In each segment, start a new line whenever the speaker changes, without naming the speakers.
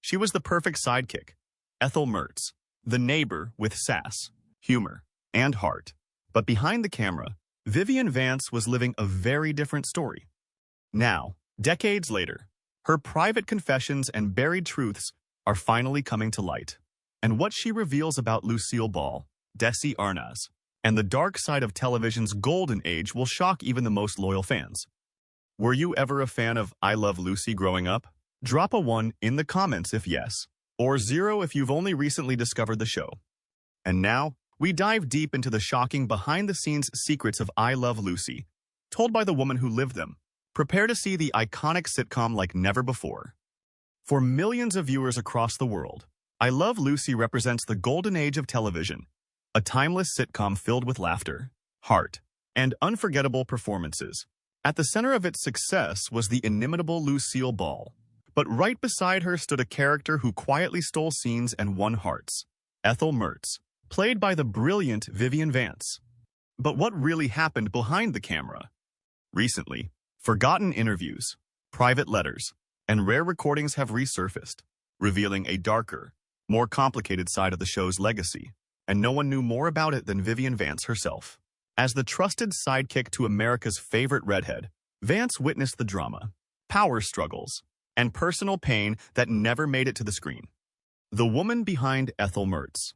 She was the perfect sidekick. Ethel Mertz, the neighbor with sass, humor, and heart. But behind the camera, Vivian Vance was living a very different story. Now, decades later, her private confessions and buried truths are finally coming to light. And what she reveals about Lucille Ball, Desi Arnaz, and the dark side of television's golden age will shock even the most loyal fans. Were you ever a fan of I Love Lucy growing up? Drop a 1 in the comments if yes, or 0 if you've only recently discovered the show. And now, we dive deep into the shocking behind-the-scenes secrets of I Love Lucy, told by the woman who lived them. Prepare to see the iconic sitcom like never before. For millions of viewers across the world, I Love Lucy represents the golden age of television, a timeless sitcom filled with laughter, heart, and unforgettable performances. At the center of its success was the inimitable Lucille Ball, but right beside her stood a character who quietly stole scenes and won hearts, Ethel Mertz, played by the brilliant Vivian Vance. But what really happened behind the camera? Recently, forgotten interviews, private letters, and rare recordings have resurfaced, revealing a darker, more complicated side of the show's legacy, and no one knew more about it than Vivian Vance herself. As the trusted sidekick to America's favorite redhead, Vance witnessed the drama, power struggles, and personal pain that never made it to the screen. The woman behind Ethel Mertz.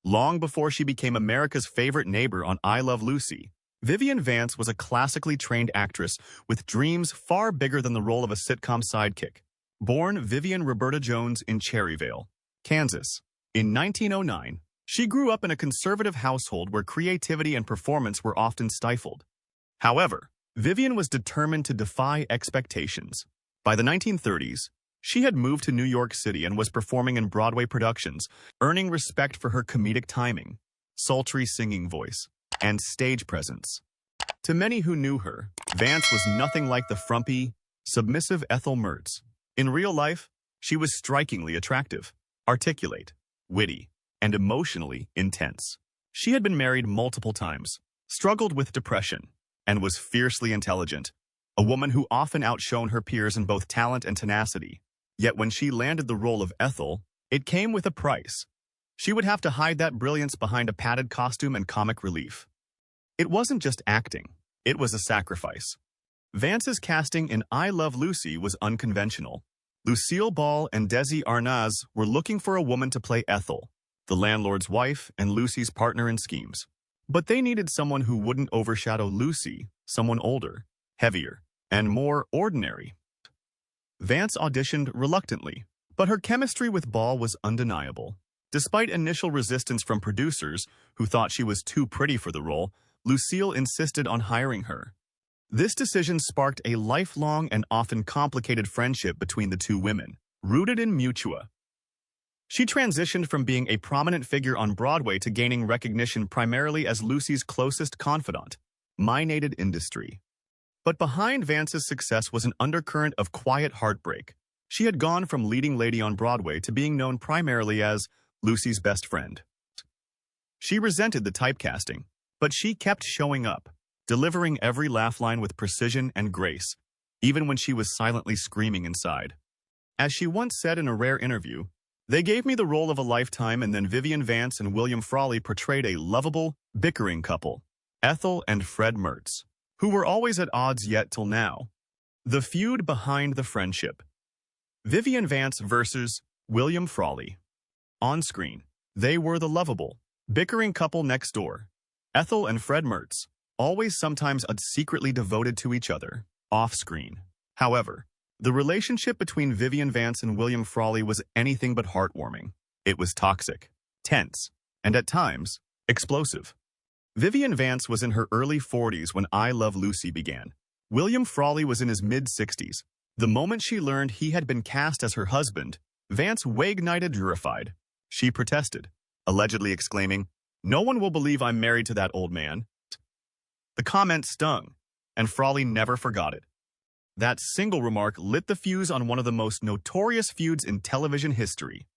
Long before she became America's favorite neighbor on I Love Lucy, Vivian Vance was a classically trained actress with dreams far bigger than the role of a sitcom sidekick. Born Vivian Roberta Jones in Cherryvale, Kansas, in 1909, she grew up in a conservative household where creativity and performance were often stifled. However, Vivian was determined to defy expectations. By the 1930s, she had moved to New York City and was performing in Broadway productions, earning respect for her comedic timing, sultry singing voice, and stage presence. To many who knew her, Vance was nothing like the frumpy, submissive Ethel Mertz. In real life, she was strikingly attractive, articulate, witty, and emotionally intense. She had been married multiple times, struggled with depression, and was fiercely intelligent, a woman who often outshone her peers in both talent and tenacity. Yet when she landed the role of Ethel, it came with a price. She would have to hide that brilliance behind a padded costume and comic relief. It wasn't just acting, it was a sacrifice. Vance's casting in I Love Lucy was unconventional. Lucille Ball and Desi Arnaz were looking for a woman to play Ethel, the landlord's wife and Lucy's partner in schemes. But they needed someone who wouldn't overshadow Lucy, someone older, heavier, and more ordinary. Vance auditioned reluctantly, but her chemistry with Ball was undeniable. Despite initial resistance from producers who thought she was too pretty for the role, Lucille insisted on hiring her. This decision sparked a lifelong and often complicated friendship between the two women, rooted in mutua. She transitioned from being a prominent figure on Broadway to gaining recognition primarily as Lucy's closest confidant, minated industry. But behind Vance's success was an undercurrent of quiet heartbreak. She had gone from leading lady on Broadway to being known primarily as Lucy's best friend. She resented the typecasting, but she kept showing up, delivering every laugh line with precision and grace, even when she was silently screaming inside. As she once said in a rare interview, "They gave me the role of a lifetime, and then Vivian Vance and William Frawley portrayed a lovable, bickering couple, Ethel and Fred Mertz, who were always at odds yet till now." The feud behind the friendship. Vivian Vance versus William Frawley. On screen, they were the lovable, bickering couple next door. Ethel and Fred Mertz, always sometimes secretly devoted to each other, off-screen. However, the relationship between Vivian Vance and William Frawley was anything but heartwarming. It was toxic, tense, and at times, explosive. Vivian Vance was in her early 40s when I Love Lucy began. William Frawley was in his mid-60s. The moment she learned he had been cast as her husband, Vance terrified. She protested, allegedly exclaiming, "No one will believe I'm married to that old man." The comment stung, and Frawley never forgot it. That single remark lit the fuse on one of the most notorious feuds in television history.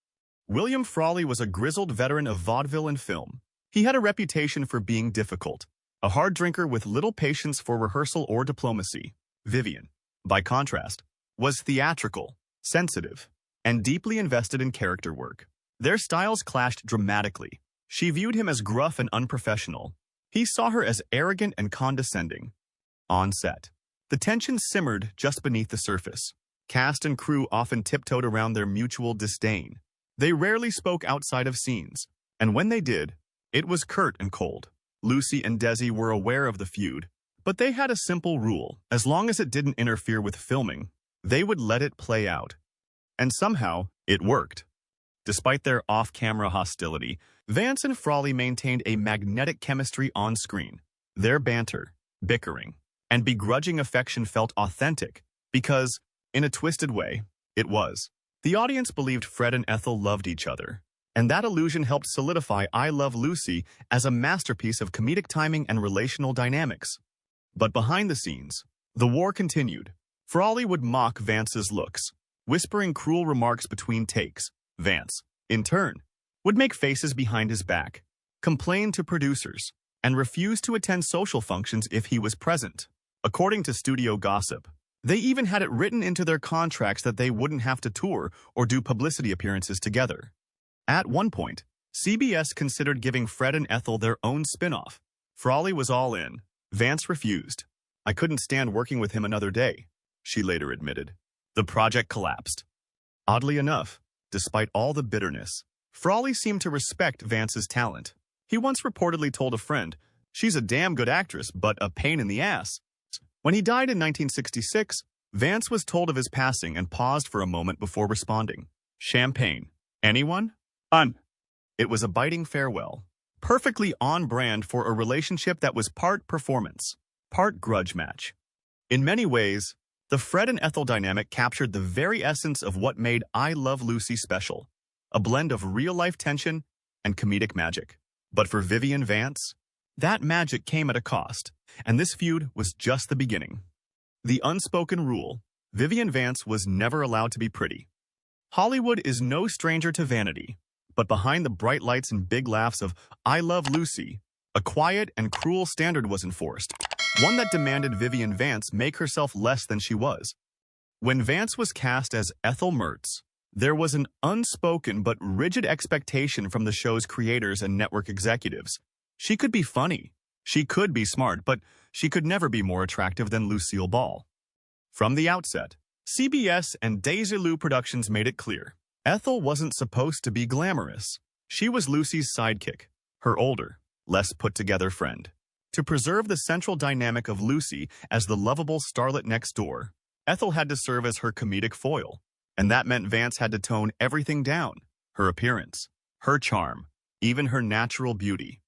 William Frawley was a grizzled veteran of vaudeville and film. He had a reputation for being difficult, a hard drinker with little patience for rehearsal or diplomacy. Vivian, by contrast, was theatrical, sensitive, and deeply invested in character work. Their styles clashed dramatically. She viewed him as gruff and unprofessional. He saw her as arrogant and condescending. On set, the tension simmered just beneath the surface. Cast and crew often tiptoed around their mutual disdain. They rarely spoke outside of scenes, and when they did, it was curt and cold. Lucy and Desi were aware of the feud, but they had a simple rule: as long as it didn't interfere with filming, they would let it play out. And somehow, it worked. Despite their off-camera hostility, Vance and Frawley maintained a magnetic chemistry on screen. Their banter, bickering, and begrudging affection felt authentic because, in a twisted way, it was. The audience believed Fred and Ethel loved each other, and that illusion helped solidify I Love Lucy as a masterpiece of comedic timing and relational dynamics. But behind the scenes, the war continued. Frawley would mock Vance's looks, whispering cruel remarks between takes. Vance, in turn, would make faces behind his back, complain to producers, and refuse to attend social functions if he was present. According to studio gossip, they even had it written into their contracts that they wouldn't have to tour or do publicity appearances together. At one point, CBS considered giving Fred and Ethel their own spin-off. Frawley was all in. Vance refused. "I couldn't stand working with him another day," she later admitted. The project collapsed. Oddly enough, despite all the bitterness, Frawley seemed to respect Vance's talent. He once reportedly told a friend, "She's a damn good actress, but a pain in the ass." When he died in 1966, Vance was told of his passing and paused for a moment before responding. "Champagne. Anyone?" It was a biting farewell, perfectly on brand for a relationship that was part performance, part grudge match. In many ways, the Fred and Ethel dynamic captured the very essence of what made I Love Lucy special, a blend of real-life tension and comedic magic. But for Vivian Vance, that magic came at a cost, and this feud was just the beginning. The unspoken rule: Vivian Vance was never allowed to be pretty. Hollywood is no stranger to vanity, but behind the bright lights and big laughs of I Love Lucy, a quiet and cruel standard was enforced, one that demanded Vivian Vance make herself less than she was. When Vance was cast as Ethel Mertz, there was an unspoken but rigid expectation from the show's creators and network executives. She could be funny, she could be smart, but she could never be more attractive than Lucille Ball. From the outset, CBS and Desilu Productions made it clear: Ethel wasn't supposed to be glamorous. She was Lucy's sidekick, her older, less put-together friend. To preserve the central dynamic of Lucy as the lovable starlet next door, Ethel had to serve as her comedic foil, and that meant Vance had to tone everything down: her appearance, her charm, even her natural beauty.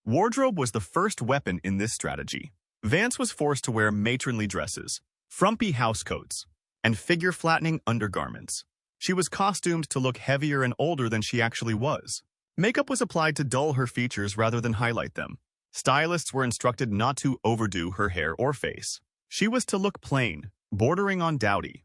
Wardrobe was the first weapon in this strategy. Vance was forced to wear matronly dresses, frumpy housecoats, and figure-flattening undergarments. She was costumed to look heavier and older than she actually was. Makeup was applied to dull her features rather than highlight them. Stylists were instructed not to overdo her hair or face. She was to look plain, bordering on dowdy.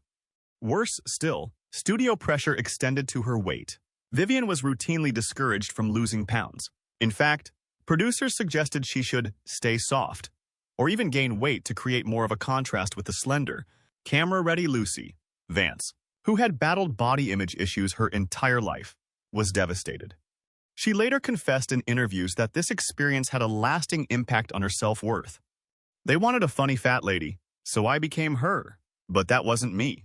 Worse still, studio pressure extended to her weight. Vivian was routinely discouraged from losing pounds. In fact, producers suggested she should stay soft, or even gain weight to create more of a contrast with the slender, camera-ready Lucy. Vance, who had battled body image issues her entire life, was devastated. She later confessed in interviews that this experience had a lasting impact on her self-worth. "They wanted a funny fat lady, so I became her, but that wasn't me."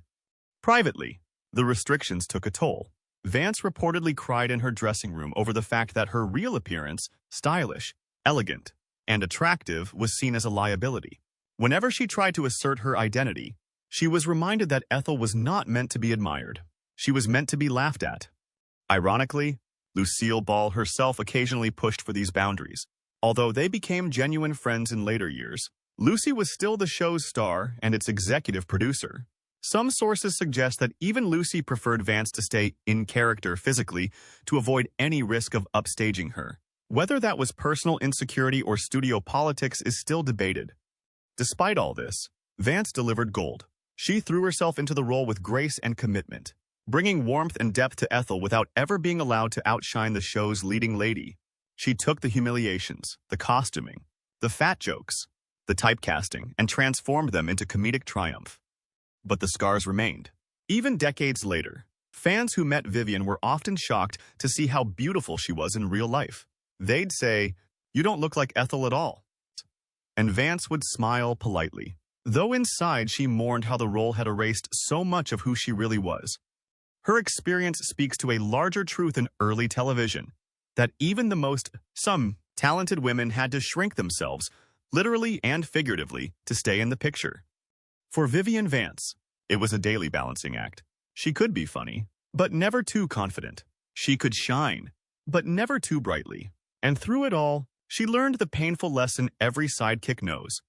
Privately, the restrictions took a toll. Vance reportedly cried in her dressing room over the fact that her real appearance, stylish, elegant, and attractive, was seen as a liability. Whenever she tried to assert her identity, she was reminded that Ethel was not meant to be admired. She was meant to be laughed at. Ironically, Lucille Ball herself occasionally pushed for these boundaries. Although they became genuine friends in later years, Lucy was still the show's star and its executive producer. Some sources suggest that even Lucy preferred Vance to stay in character physically to avoid any risk of upstaging her. Whether that was personal insecurity or studio politics is still debated. Despite all this, Vance delivered gold. She threw herself into the role with grace and commitment, bringing warmth and depth to Ethel without ever being allowed to outshine the show's leading lady. She took the humiliations, the costuming, the fat jokes, the typecasting, and transformed them into comedic triumph. But the scars remained. Even decades later, Fans who met Vivian were often shocked to see how beautiful she was in real life. They'd say, "You don't look like Ethel at all." And Vance would smile politely, though inside she mourned how the role had erased so much of who she really was. Her experience speaks to a larger truth in early television, that even some talented women had to shrink themselves, literally and figuratively, to stay in the picture. For Vivian Vance, it was a daily balancing act. She could be funny, but never too confident. She could shine, but never too brightly. And through it all, she learned the painful lesson every sidekick knows.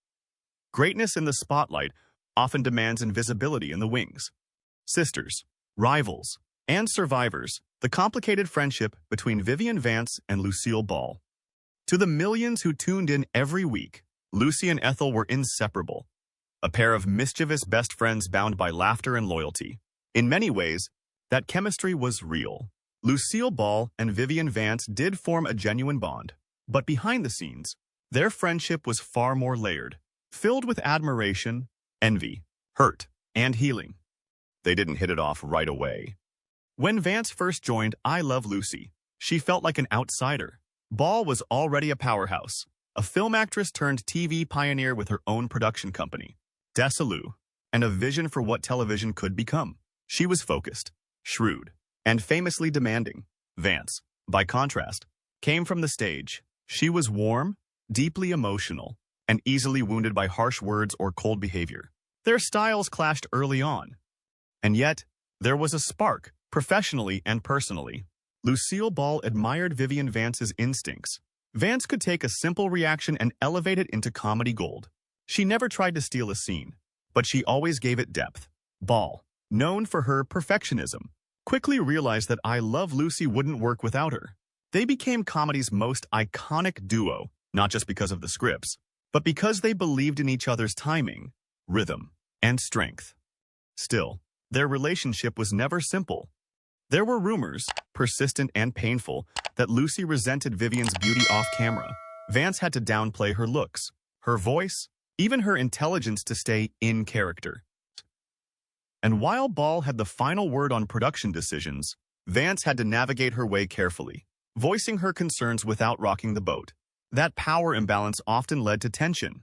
Greatness in the spotlight often demands invisibility in the wings. Sisters, rivals, and survivors, the complicated friendship between Vivian Vance and Lucille Ball. To the millions who tuned in every week, Lucy and Ethel were inseparable, a pair of mischievous best friends bound by laughter and loyalty. In many ways, that chemistry was real. Lucille Ball and Vivian Vance did form a genuine bond, but behind the scenes, their friendship was far more layered, filled with admiration, envy, hurt, and healing. They didn't hit it off right away. When Vance first joined I Love Lucy, she felt like an outsider. Ball was already a powerhouse, a film actress turned TV pioneer with her own production company, Desilu, and a vision for what television could become. She was focused, shrewd, and famously demanding. Vance, by contrast, came from the stage. She was warm, deeply emotional, and easily wounded by harsh words or cold behavior. Their styles clashed early on. And yet, there was a spark, professionally and personally. Lucille Ball admired Vivian Vance's instincts. Vance could take a simple reaction and elevate it into comedy gold. She never tried to steal a scene, but she always gave it depth. Ball, known for her perfectionism, quickly realized that I Love Lucy wouldn't work without her. They became comedy's most iconic duo, not just because of the scripts, but because they believed in each other's timing, rhythm, and strength. Still, their relationship was never simple. There were rumors, persistent and painful, that Lucy resented Vivian's beauty off camera. Vance had to downplay her looks, her voice, even her intelligence to stay in character. And while Ball had the final word on production decisions, Vance had to navigate her way carefully, voicing her concerns without rocking the boat. That power imbalance often led to tension.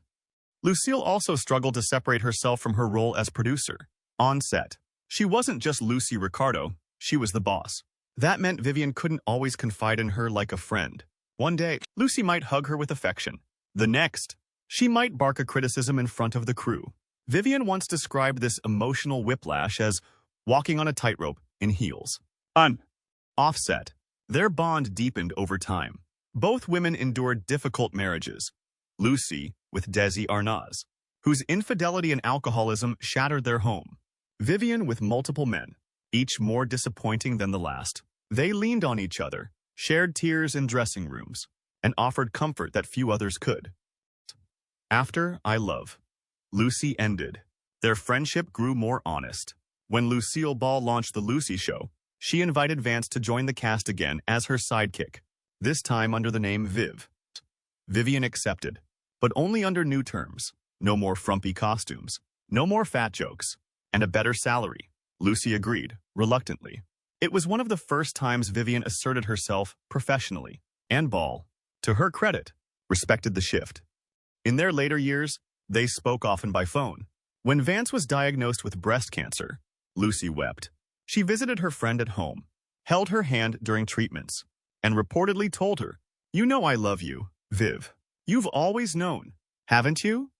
Lucille also struggled to separate herself from her role as producer. On set, she wasn't just Lucy Ricardo, she was the boss. That meant Vivian couldn't always confide in her like a friend. One day, Lucy might hug her with affection. The next, she might bark a criticism in front of the crew. Vivian once described this emotional whiplash as walking on a tightrope in heels. Offset, their bond deepened over time. Both women endured difficult marriages. Lucy with Desi Arnaz, whose infidelity and alcoholism shattered their home. Vivian with multiple men, each more disappointing than the last. They leaned on each other, shared tears in dressing rooms, and offered comfort that few others could. After I Love Lucy ended, their friendship grew more honest. When Lucille Ball launched The Lucy Show, she invited Vance to join the cast again as her sidekick, this time under the name Viv. Vivian accepted, but only under new terms. No more frumpy costumes, no more fat jokes, and a better salary. Lucy agreed, reluctantly. It was one of the first times Vivian asserted herself professionally, and Ball, to her credit, respected the shift. In their later years, they spoke often by phone. When Vance was diagnosed with breast cancer, Lucy wept. She visited her friend at home, held her hand during treatments, and reportedly told her, "You know I love you, Viv. You've always known, haven't you?"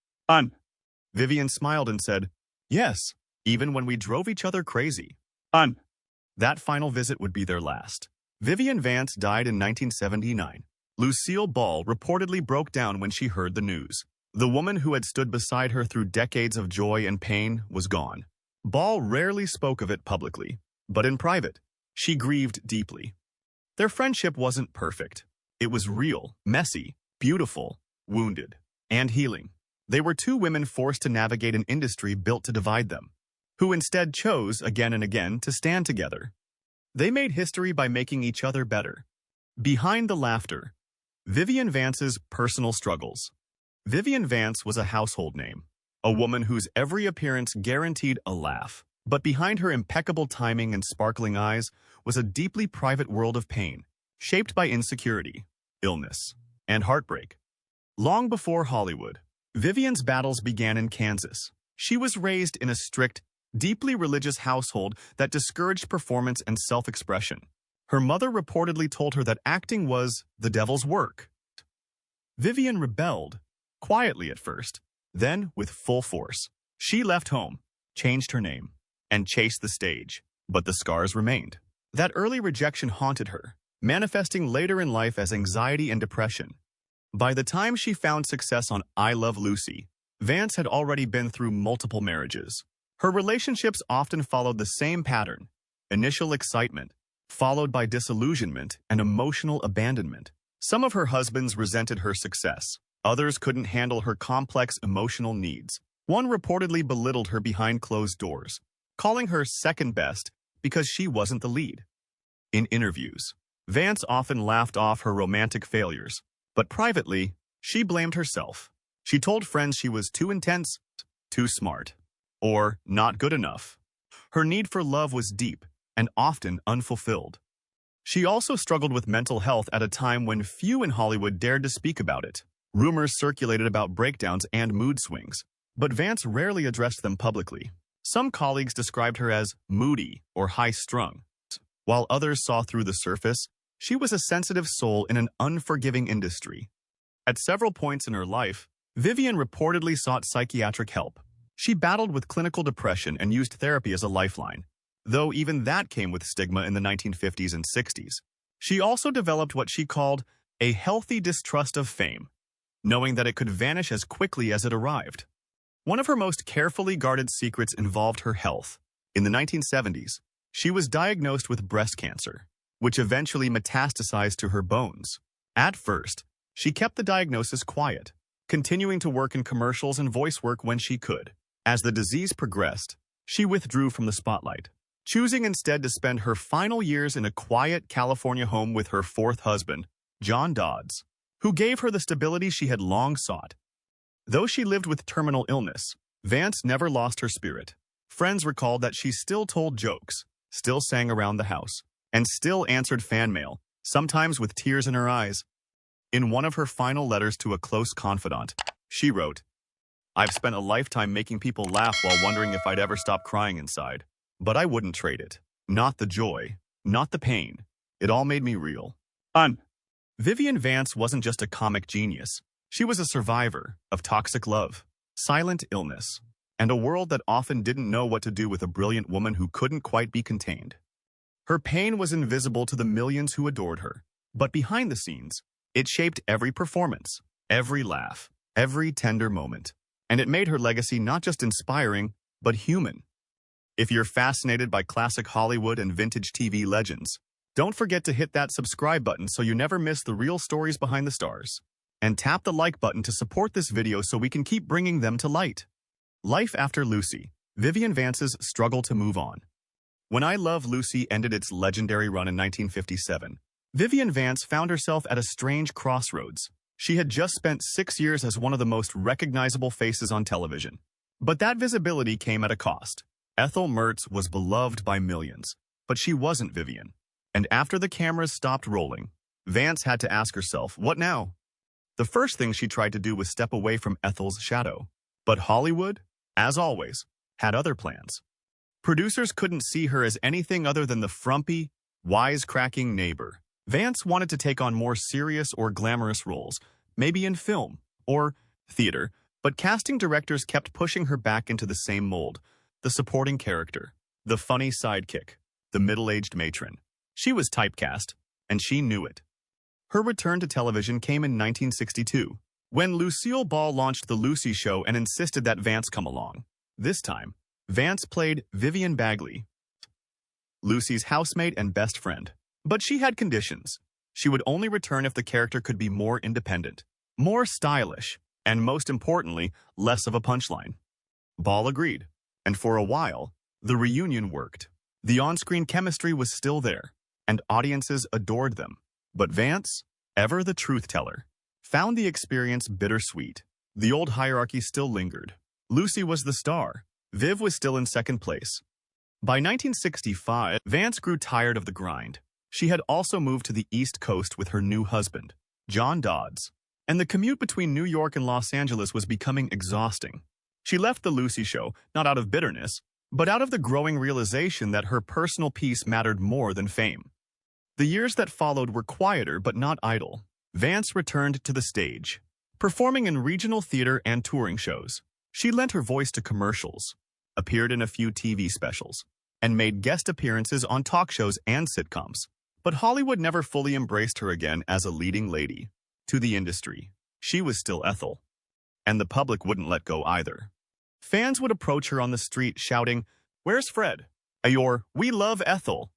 Vivian smiled and said, "Yes, even when we drove each other crazy." That final visit would be their last. Vivian Vance died in 1979. Lucille Ball reportedly broke down when she heard the news. The woman who had stood beside her through decades of joy and pain was gone. Ball rarely spoke of it publicly, but in private, she grieved deeply. Their friendship wasn't perfect. It was real, messy, beautiful, wounded, and healing. They were two women forced to navigate an industry built to divide them, who instead chose again and again to stand together. They made history by making each other better. Behind the laughter, Vivian Vance's personal struggles. Vivian Vance was a household name, a woman whose every appearance guaranteed a laugh. But behind her impeccable timing and sparkling eyes was a deeply private world of pain, shaped by insecurity, illness, and heartbreak. Long before Hollywood, Vivian's battles began in Kansas. She was raised in a strict, deeply religious household that discouraged performance and self-expression. Her mother reportedly told her that acting was the devil's work. Vivian rebelled, quietly at first, then with full force. She left home, changed her name, and chased the stage, but the scars remained. That early rejection haunted her, manifesting later in life as anxiety and depression. By the time she found success on I Love Lucy, Vance had already been through multiple marriages. Her relationships often followed the same pattern: initial excitement, followed by disillusionment and emotional abandonment. Some of her husbands resented her success. Others couldn't handle her complex emotional needs. One reportedly belittled her behind closed doors, calling her second best because she wasn't the lead. In interviews, Vance often laughed off her romantic failures, but privately, she blamed herself. She told friends she was too intense, too smart, or not good enough. Her need for love was deep and often unfulfilled. She also struggled with mental health at a time when few in Hollywood dared to speak about it. Rumors circulated about breakdowns and mood swings, but Vance rarely addressed them publicly. Some colleagues described her as moody or high-strung, while others saw through the surface. She was a sensitive soul in an unforgiving industry. At several points in her life, Vivian reportedly sought psychiatric help. She battled with clinical depression and used therapy as a lifeline, though even that came with stigma in the 1950s and 60s. She also developed what she called a healthy distrust of fame, knowing that it could vanish as quickly as it arrived. One of her most carefully guarded secrets involved her health. In the 1970s, she was diagnosed with breast cancer, which eventually metastasized to her bones. At first, she kept the diagnosis quiet, continuing to work in commercials and voice work when she could. As the disease progressed, she withdrew from the spotlight, choosing instead to spend her final years in a quiet California home with her fourth husband, John Dodds, who gave her the stability she had long sought. Though she lived with terminal illness, Vance never lost her spirit. Friends recalled that she still told jokes, still sang around the house, and still answered fan mail, sometimes with tears in her eyes. In one of her final letters to a close confidant, she wrote, "I've spent a lifetime making people laugh while wondering if I'd ever stop crying inside. But I wouldn't trade it. Not the joy, not the pain. It all made me real." Vivian Vance wasn't just a comic genius. She was a survivor of toxic love, silent illness, and a world that often didn't know what to do with a brilliant woman who couldn't quite be contained. Her pain was invisible to the millions who adored her, but behind the scenes, it shaped every performance, every laugh, every tender moment, and it made her legacy not just inspiring, but human. If you're fascinated by classic Hollywood and vintage TV legends, don't forget to hit that subscribe button so you never miss the real stories behind the stars. And tap the like button to support this video so we can keep bringing them to light. Life after Lucy, Vivian Vance's struggle to move on. When I Love Lucy ended its legendary run in 1957, Vivian Vance found herself at a strange crossroads. She had just spent 6 years as one of the most recognizable faces on television. But that visibility came at a cost. Ethel Mertz was beloved by millions, but she wasn't Vivian. And after the cameras stopped rolling, Vance had to ask herself, what now? The first thing she tried to do was step away from Ethel's shadow. But Hollywood, as always, had other plans. Producers couldn't see her as anything other than the frumpy, wisecracking neighbor. Vance wanted to take on more serious or glamorous roles, maybe in film or theater, but casting directors kept pushing her back into the same mold: the supporting character, the funny sidekick, the middle-aged matron. She was typecast, and she knew it. Her return to television came in 1962, when Lucille Ball launched The Lucy Show and insisted that Vance come along. This time, Vance played Vivian Bagley, Lucy's housemate and best friend. But she had conditions. She would only return if the character could be more independent, more stylish, and most importantly, less of a punchline. Ball agreed, and for a while, the reunion worked. The on-screen chemistry was still there, and audiences adored them. But Vance, ever the truth-teller, found the experience bittersweet. The old hierarchy still lingered. Lucy was the star. Viv was still in second place. By 1965, Vance grew tired of the grind. She had also moved to the East Coast with her new husband, John Dodds, and the commute between New York and Los Angeles was becoming exhausting. She left the Lucy Show, not out of bitterness, but out of the growing realization that her personal peace mattered more than fame. The years that followed were quieter but not idle. Vance returned to the stage, performing in regional theater and touring shows. She lent her voice to commercials, appeared in a few TV specials, and made guest appearances on talk shows and sitcoms. But Hollywood never fully embraced her again as a leading lady. To the industry, she was still Ethel, and the public wouldn't let go either. Fans would approach her on the street shouting, "Where's Fred?" or "We love Ethel."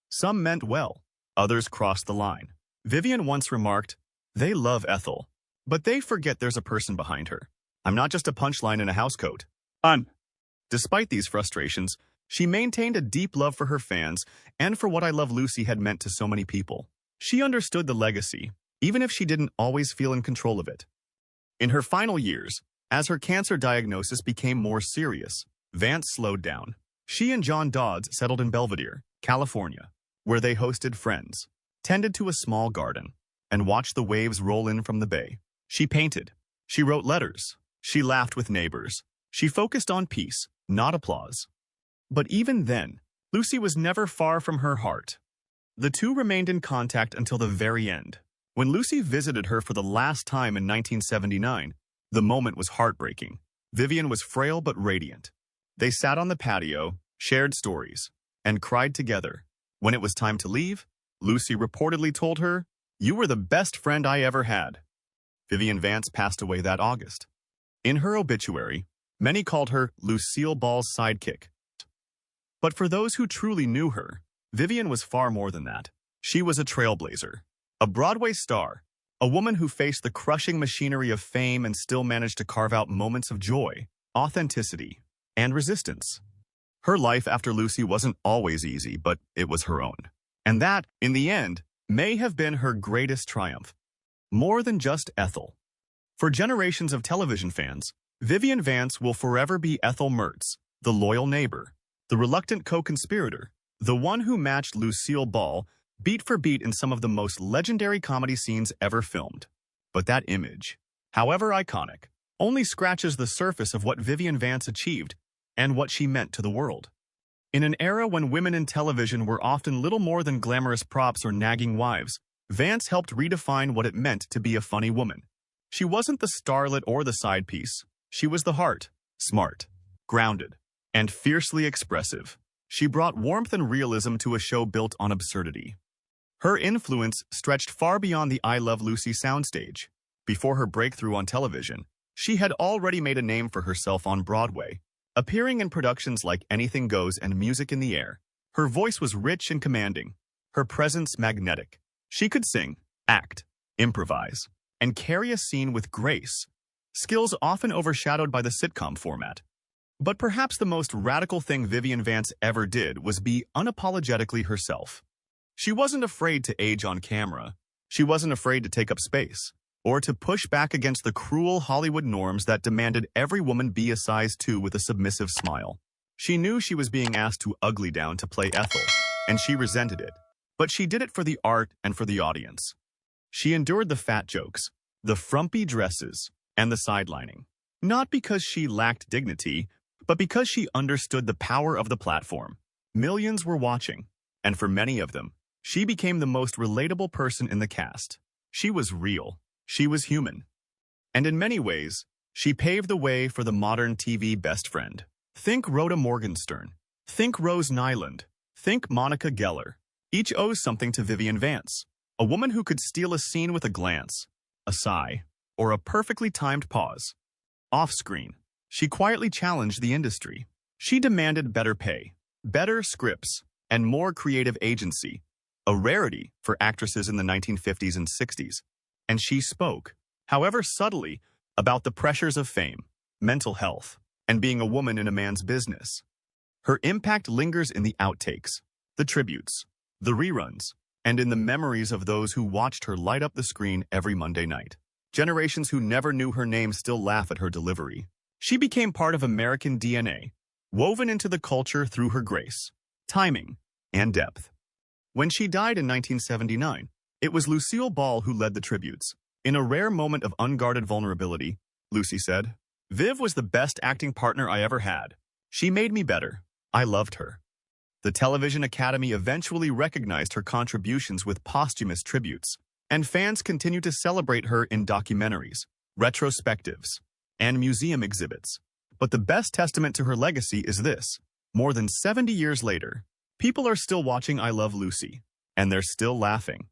Some meant well, others crossed the line. Vivian once remarked, "They love Ethel, but they forget there's a person behind her. I'm not just a punchline in a housecoat." Despite these frustrations, she maintained a deep love for her fans and for what I Love Lucy had meant to so many people. She understood the legacy, even if she didn't always feel in control of it. In her final years, as her cancer diagnosis became more serious, Vance slowed down. She and John Dodds settled in Belvedere, California, where they hosted friends, tended to a small garden, and watched the waves roll in from the bay. She painted. She wrote letters. She laughed with neighbors. She focused on peace, not applause. But even then, Lucy was never far from her heart. The two remained in contact until the very end. When Lucy visited her for the last time in 1979, the moment was heartbreaking. Vivian was frail but radiant. They sat on the patio, shared stories, and cried together. When it was time to leave, Lucy reportedly told her, "You were the best friend I ever had." Vivian Vance passed away that August. In her obituary, many called her Lucille Ball's sidekick. But for those who truly knew her, Vivian was far more than that. She was a trailblazer, a Broadway star, a woman who faced the crushing machinery of fame and still managed to carve out moments of joy, authenticity, and resistance. Her life after Lucy wasn't always easy, but it was her own. And that, in the end, may have been her greatest triumph. More than just Ethel. For generations of television fans, Vivian Vance will forever be Ethel Mertz, the loyal neighbor, the reluctant co-conspirator, the one who matched Lucille Ball beat for beat in some of the most legendary comedy scenes ever filmed. But that image, however iconic, only scratches the surface of what Vivian Vance achieved and what she meant to the world. In an era when women in television were often little more than glamorous props or nagging wives, Vance helped redefine what it meant to be a funny woman. She wasn't the starlet or the side piece. She was the heart, smart, grounded, and fiercely expressive. She brought warmth and realism to a show built on absurdity. Her influence stretched far beyond the I Love Lucy soundstage. Before her breakthrough on television, she had already made a name for herself on Broadway, appearing in productions like Anything Goes and Music in the Air. Her voice was rich and commanding, her presence magnetic. She could sing, act, improvise, and carry a scene with grace, skills often overshadowed by the sitcom format. But perhaps the most radical thing Vivian Vance ever did was be unapologetically herself. She wasn't afraid to age on camera. She wasn't afraid to take up space, or to push back against the cruel Hollywood norms that demanded every woman be a size 2 with a submissive smile. She knew she was being asked to ugly down to play Ethel, and she resented it. But she did it for the art and for the audience. She endured the fat jokes, the frumpy dresses, and the sidelining. Not because she lacked dignity, but because she understood the power of the platform. Millions were watching, and for many of them, she became the most relatable person in the cast. She was real. She was human. And in many ways, she paved the way for the modern TV best friend. Think Rhoda Morgenstern. Think Rose Nyland. Think Monica Geller. Each owes something to Vivian Vance, a woman who could steal a scene with a glance, a sigh, or a perfectly timed pause. Off-screen, she quietly challenged the industry. She demanded better pay, better scripts, and more creative agency, a rarity for actresses in the 1950s and 60s. And she spoke, however subtly, about the pressures of fame, mental health, and being a woman in a man's business. Her impact lingers in the outtakes, the tributes, the reruns, and in the memories of those who watched her light up the screen every Monday night. Generations who never knew her name still laugh at her delivery. She became part of American DNA, woven into the culture through her grace, timing, and depth. When she died in 1979, it was Lucille Ball who led the tributes. In a rare moment of unguarded vulnerability, Lucy said, "Viv was the best acting partner I ever had. She made me better. I loved her." The Television Academy eventually recognized her contributions with posthumous tributes, and fans continue to celebrate her in documentaries, retrospectives, and museum exhibits. But the best testament to her legacy is this: more than 70 years later, people are still watching I Love Lucy, and they're still laughing.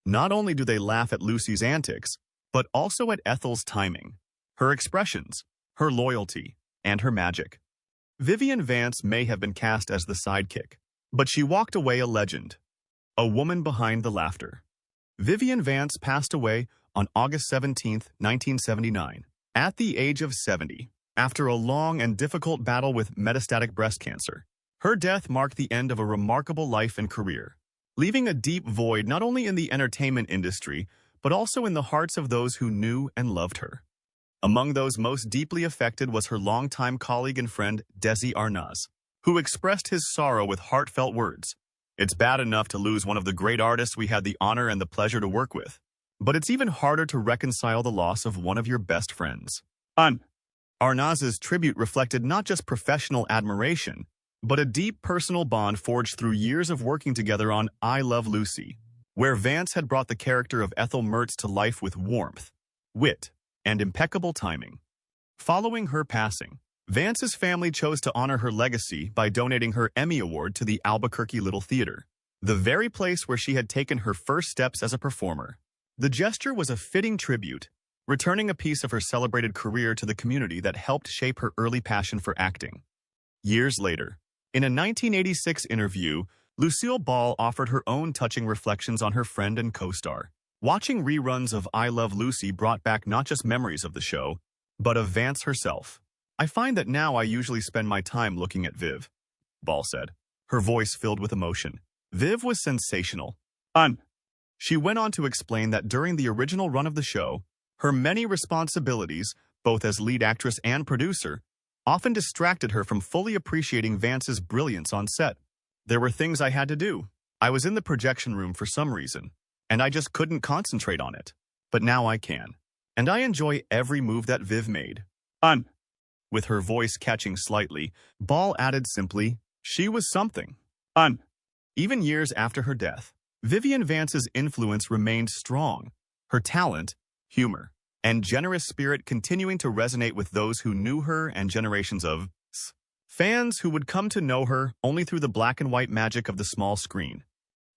Not only do they laugh at Lucy's antics, but also at Ethel's timing, her expressions, her loyalty, and her magic. Vivian Vance may have been cast as the sidekick, but she walked away a legend, a woman behind the laughter. Vivian Vance passed away on August 17, 1979, at the age of 70, after a long and difficult battle with metastatic breast cancer. Her death marked the end of a remarkable life and career, leaving a deep void not only in the entertainment industry, but also in the hearts of those who knew and loved her. Among those most deeply affected was her longtime colleague and friend, Desi Arnaz, who expressed his sorrow with heartfelt words. "It's bad enough to lose one of the great artists we had the honor and the pleasure to work with, but it's even harder to reconcile the loss of one of your best friends." Arnaz's tribute reflected not just professional admiration, but a deep personal bond forged through years of working together on I Love Lucy, where Vance had brought the character of Ethel Mertz to life with warmth, wit, and impeccable timing. Following her passing, Vance's family chose to honor her legacy by donating her Emmy Award to the Albuquerque Little Theater, the very place where she had taken her first steps as a performer. The gesture was a fitting tribute, returning a piece of her celebrated career to the community that helped shape her early passion for acting. Years later, in a 1986 interview, Lucille Ball offered her own touching reflections on her friend and co-star. "Watching reruns of I Love Lucy brought back not just memories of the show, but of Vance herself. I find that now I usually spend my time looking at Viv," Ball said, her voice filled with emotion. "Viv was sensational." She went on to explain that during the original run of the show, her many responsibilities, both as lead actress and producer, often distracted her from fully appreciating Vance's brilliance on set. "There were things I had to do. I was in the projection room for some reason, and I just couldn't concentrate on it. But now I can. And I enjoy every move that Viv made." With her voice catching slightly, Ball added simply, "She was something." Even years after her death, Vivian Vance's influence remained strong, her talent, humor, and generous spirit continuing to resonate with those who knew her and generations of fans who would come to know her only through the black and white magic of the small screen.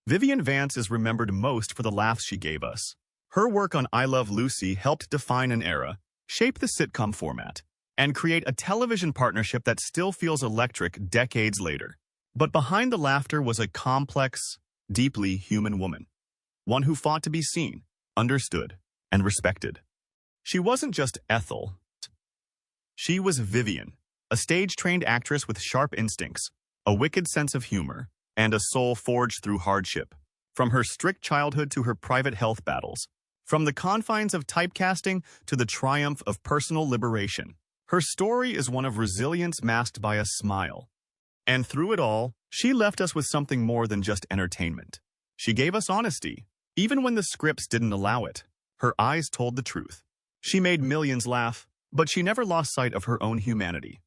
Vivian Vance is remembered most for the laughs she gave us. Her work on I Love Lucy helped define an era, shape the sitcom format, and create a television partnership that still feels electric decades later. But behind the laughter was a complex, deeply human woman, one who fought to be seen, understood, and respected. She wasn't just Ethel. She was Vivian, a stage-trained actress with sharp instincts, a wicked sense of humor, and a soul forged through hardship. From her strict childhood to her private health battles, from the confines of typecasting to the triumph of personal liberation, her story is one of resilience masked by a smile. And through it all, she left us with something more than just entertainment. She gave us honesty, even when the scripts didn't allow it. Her eyes told the truth. She made millions laugh, but she never lost sight of her own humanity.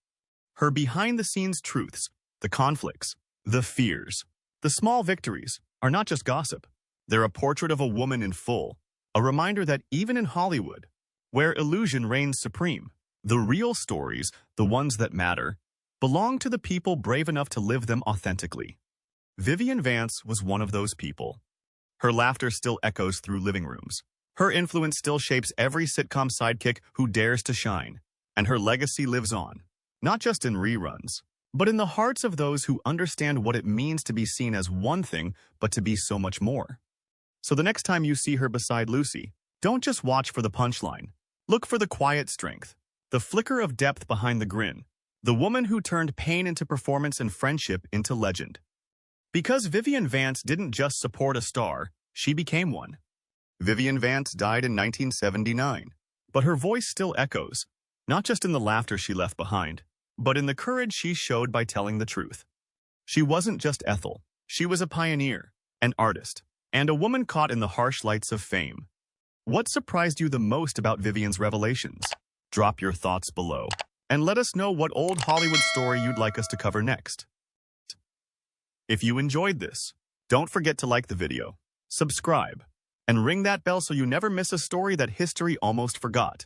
Her behind-the-scenes truths, the conflicts, the fears, the small victories, are not just gossip. They're a portrait of a woman in full, a reminder that even in Hollywood, where illusion reigns supreme, the real stories, the ones that matter, belong to the people brave enough to live them authentically. Vivian Vance was one of those people. Her laughter still echoes through living rooms. Her influence still shapes every sitcom sidekick who dares to shine. And her legacy lives on, not just in reruns, but in the hearts of those who understand what it means to be seen as one thing, but to be so much more. So the next time you see her beside Lucy, don't just watch for the punchline. Look for the quiet strength, the flicker of depth behind the grin, the woman who turned pain into performance and friendship into legend. Because Vivian Vance didn't just support a star, she became one. Vivian Vance died in 1979, but her voice still echoes, not just in the laughter she left behind, but in the courage she showed by telling the truth. She wasn't just Ethel. She was a pioneer, an artist, and a woman caught in the harsh lights of fame. What surprised you the most about Vivian's revelations? Drop your thoughts below, and let us know what old Hollywood story you'd like us to cover next. If you enjoyed this, don't forget to like the video, subscribe, and ring that bell so you never miss a story that history almost forgot.